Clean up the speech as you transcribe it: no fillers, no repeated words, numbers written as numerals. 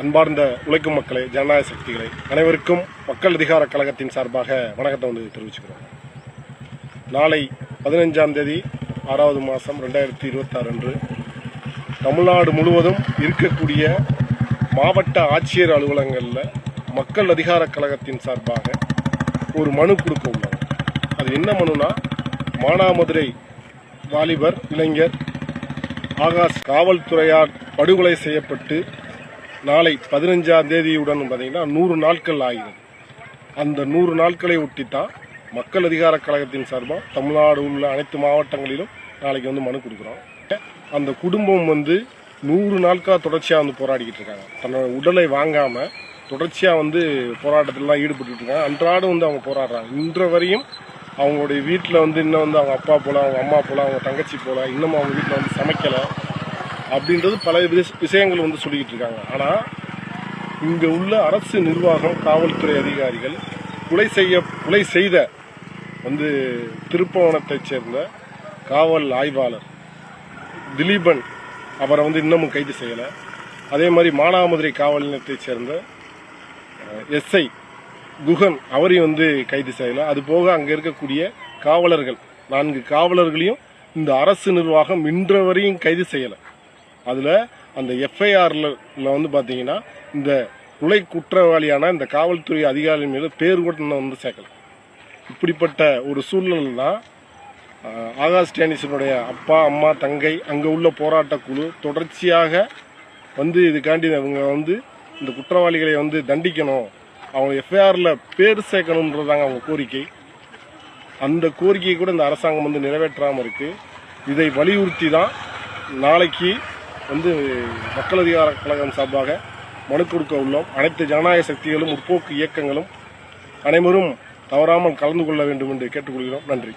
அன்பார்ந்த உழைக்கும் மக்களே, ஜனநாயக சக்திகளை அனைவருக்கும் மக்கள் அதிகார கழகத்தின் சார்பாக வணக்கத்தை தெரிவிச்சுக்கிறோம். நாளை 15ஆம் தேதி 6வது மாதம் 2026 அன்று தமிழ்நாடு முழுவதும் இருக்கக்கூடிய மாவட்ட ஆட்சியர் அலுவலகங்களில் மக்கள் அதிகார கழகத்தின் சார்பாக ஒரு மனு கொடுக்க உள்ளாங்க. அது என்ன மனுனா, மானாமதுரை வாலிபர் இளைஞர் ஆகாஷ் காவல்துறையால் படுகொலை செய்யப்பட்டு நாளை 15ஆம் தேதியுடன் பார்த்தீங்கன்னா 100 நாட்கள் ஆகிறது. அந்த 100 நாட்களை ஒட்டித்தான் மக்கள் அதிகார கழகத்தின் சார்பாக தமிழ்நாடு உள்ள அனைத்து மாவட்டங்களிலும் நாளைக்கு மனு கொடுக்குறோம். அந்த குடும்பம் 100 நாட்களாக தொடர்ச்சியாக போராடிக்கிட்டு இருக்காங்க. தன்னோட உடலை வாங்காமல் தொடர்ச்சியாக போராட்டத்திலாம் ஈடுபட்டு இருக்காங்க. அன்றாடம் அவங்க போராடுறாங்க. இன்ற வரையும் அவங்களுடைய வீட்டில் இன்னும் அவங்க அப்பா போல, அவங்க அம்மா போல, அவங்க தங்கச்சி போல இன்னும் அவங்க வீட்டில் சமைக்கலை அப்படின்றது பல விஷயங்கள் சொல்லிக்கிட்டு இருக்காங்க. ஆனால் இங்கே உள்ள அரசு நிர்வாகம், காவல்துறை அதிகாரிகள் கொலை செய்த திருப்பவனத்தைச் சேர்ந்த காவல் ஆய்வாளர் திலீபன் அவரை இன்னமும் கைது செய்யலை. அதே மாதிரி மானாமதுரை காவல் நிலையத்தைச் சேர்ந்த எஸ்ஐ குகன் அவரையும் கைது செய்யலை. அது போக அங்கே இருக்கக்கூடிய காவலர்கள் 4 காவலர்களையும் இந்த அரசு நிர்வாகம் இன்று வரையும் கைது செய்யலை. அதில் அந்த எஃப்ஐஆரில் பார்த்தீங்கன்னா இந்த கொலை குற்றவாளியான இந்த காவல்துறை அதிகாரி மீது பேர் கூட இன்னும் சேர்க்கல. இப்படிப்பட்ட ஒரு சூழ்நிலை தான் ஆகாஷ் டேனிஸனுடைய அப்பா, அம்மா, தங்கை, அங்கே உள்ள போராட்ட குழு தொடர்ச்சியாக இதுக்காண்டி அவங்க இந்த குற்றவாளிகளை தண்டிக்கணும், அவங்க எஃப்ஐஆரில் பேர் சேர்க்கணுன்றதாங்க அவங்க கோரிக்கை. அந்த கோரிக்கையை கூட இந்த அரசாங்கம் நிறைவேற்றாமல் இருக்குது. இதை வலியுறுத்தி தான் நாளைக்கு மக்கள் அதிகார கழகம் சார்பாக மனு கொடுக்க உள்ளோம். அனைத்து ஜனநாயக சக்திகளும், முற்போக்கு இயக்கங்களும் அனைவரும் தவறாமல் கலந்து கொள்ள வேண்டும் என்று கேட்டுக்கொள்கிறோம். நன்றி.